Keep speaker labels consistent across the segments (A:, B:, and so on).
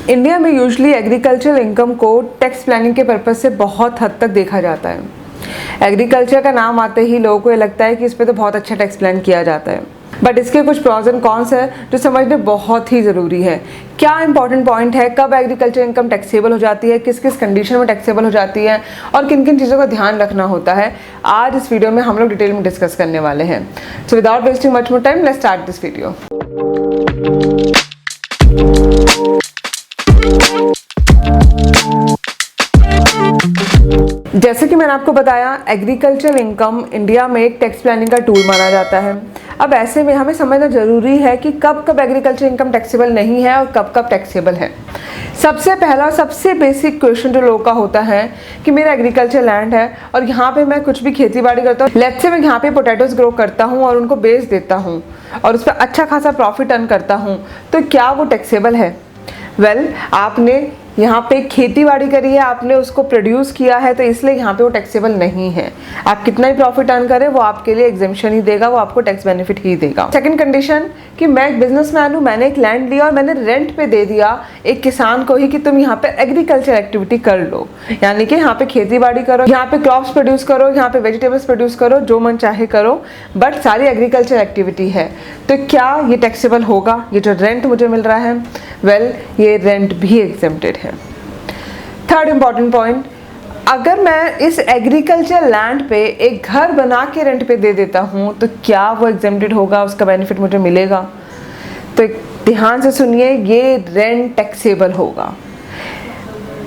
A: India में usually agricultural income को tax planning के पर्पज से बहुत हद तक देखा जाता है। एग्रीकल्चर का नाम आते ही लोगों को ये लगता है कि इस पे तो बहुत अच्छा टैक्स प्लान किया जाता है, बट इसके कुछ प्रॉज एंड कॉन्स है जो समझने बहुत ही ज़रूरी है। क्या इंपॉर्टेंट पॉइंट है, कब एग्रीकल्चर इनकम टैक्सेबल हो जाती है, किस किस कंडीशन में टैक्सेबल हो जाती है और किन किन चीज़ों का ध्यान रखना होता है, आज इस वीडियो में हम लोग डिटेल में डिस्कस करने वाले हैं। So without wasting much more time, let's start this video. जैसे कि मैंने आपको बताया, एग्रीकल्चर इनकम इंडिया में एक टैक्स प्लानिंग का टूल माना जाता है। अब ऐसे में हमें समझना जरूरी है कि कब कब एग्रीकल्चर इनकम टैक्सेबल नहीं है और कब कब टैक्सेबल है। सबसे पहला सबसे बेसिक क्वेश्चन जो लोगों का होता है कि मेरा एग्रीकल्चर लैंड है और यहाँ पे मैं कुछ भी खेती बाड़ी करता हूँ, लेट्स से मैं यहाँ पे पोटैटोज ग्रो करता हूँ और उनको बेच देता हूँ और उस पर अच्छा खासा प्रॉफिट अर्न करता हूँ, तो क्या वो टैक्सेबल है? वेल, आपने यहाँ पे खेती बाड़ी करी है, आपने उसको प्रोड्यूस किया है, तो इसलिए यहाँ पे वो टैक्सेबल नहीं है। आप कितना ही प्रॉफिट अर्न करें वो आपके लिए एग्जेम्पशन ही देगा, वो आपको टैक्स बेनिफिट ही देगा। सेकंड कंडीशन कि मैं एक बिजनेसमैन हूँ, मैंने एक लैंड लिया और मैंने रेंट पे दे दिया एक किसान को ही कि तुम यहाँ पे एग्रीकल्चर एक्टिविटी कर लो, यानी कि यहाँ पे खेती बाड़ी करो, यहाँ पे क्रॉप्स प्रोड्यूस करो, यहाँ पे वेजिटेबल्स प्रोड्यूस करो, जो मन चाहे करो, बट सारी एग्रीकल्चर एक्टिविटी है। तो क्या ये टैक्सेबल होगा? ये जो रेंट मुझे मिल रहा है, वेल, ये रेंट भी एग्जेम्प्टेड है। थर्ड इंपॉर्टेंट पॉइंट, अगर मैं इस एग्रीकल्चर लैंड पे एक घर बना के रेंट पे दे देता हूँ तो क्या वो एग्जेम्प्टेड होगा, उसका बेनिफिट मुझे मिलेगा? तो ध्यान से सुनिए, ये रेंट टैक्सेबल होगा।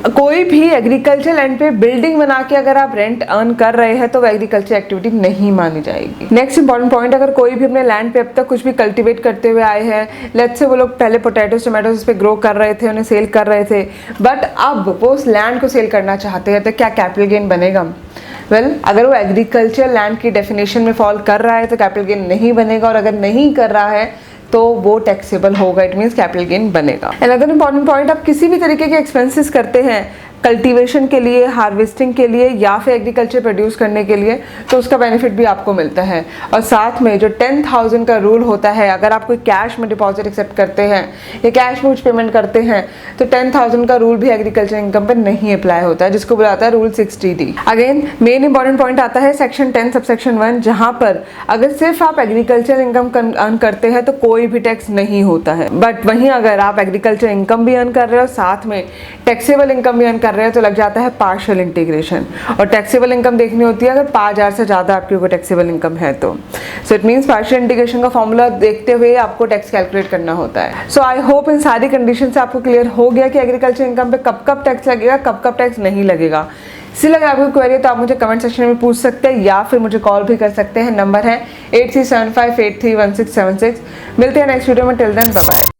A: कोई भी एग्रीकल्चर लैंड पे बिल्डिंग बना के अगर आप रेंट अर्न कर रहे हैं तो वो एग्रीकल्चर एक्टिविटी नहीं मानी जाएगी। नेक्स्ट इंपॉर्टेंट पॉइंट, अगर कोई भी अपने लैंड पे अब तक कुछ भी कल्टीवेट करते हुए आए हैं, लेट्स से वो लोग पहले पोटैटोज टोमेटोज पे ग्रो कर रहे थे, उन्हें सेल कर रहे थे, बट अब वो उस लैंड को सेल करना चाहते हैं, तो क्या कैपिटल गेन बनेगा? वेल, अगर वो एग्रीकल्चर लैंड की डेफिनेशन में फॉल कर रहा है तो कैपिटल गेन नहीं बनेगा, और अगर नहीं कर रहा है तो वो टैक्सेबल होगा, इट मीन्स कैपिटल गेन बनेगा। अनदर इंपॉर्टेंट पॉइंट, आप किसी भी तरीके के एक्सपेंसेस करते हैं कल्टीवेशन के लिए, हार्वेस्टिंग के लिए या फिर एग्रीकल्चर प्रोड्यूस करने के लिए, तो उसका बेनिफिट भी आपको मिलता है। और साथ में जो 10,000 का रूल होता है, अगर आप कोई कैश में डिपॉजिट एक्सेप्ट करते हैं या कैश में कुछ पेमेंट करते हैं तो 10,000 का रूल भी एग्रीकल्चर इनकम पर नहीं अप्लाई होता है, जिसको बुलाता है rule 60D। Again main important point आता है सेक्शन 10 सबसेक्शन 1, जहाँ पर अगर सिर्फ आप एग्रीकल्चर इनकम अर्न करते हैं तो कोई भी टैक्स नहीं होता है, बट वहीं अगर आप एग्रीकल्चर इनकम भी अर्न कर रहे हो, साथ में टैक्सेबल इनकम भी अर्न कर रहे हैं, तो लग जाता है पार्शियल इंटीग्रेशन। और टैक्सेबल इनकम देखनी होती है अगर 5,000 से ज़्यादा आपकी कोई टैक्सेबल इनकम है तो। So it means partial integration का फॉर्मूला देखते हुए आपको टैक्स कैलकुलेट करना होता है। सो आई होप इन सारी कंडीशन से आपको क्लियर हो गया कि एग्रीकल्चर इनकम पे कब कब टैक्स लगेगा, कब कब टैक्स नहीं लगेगा। इसलिए अगर आपको क्वेरी है तो आप मुझे कमेंट सेक्शन में पूछ सकते हैं या फिर मुझे कॉल भी कर सकते हैं। नंबर है 8375831676। मिलते हैं नेक्स्ट वीडियो में, टिल देन बाय बाय।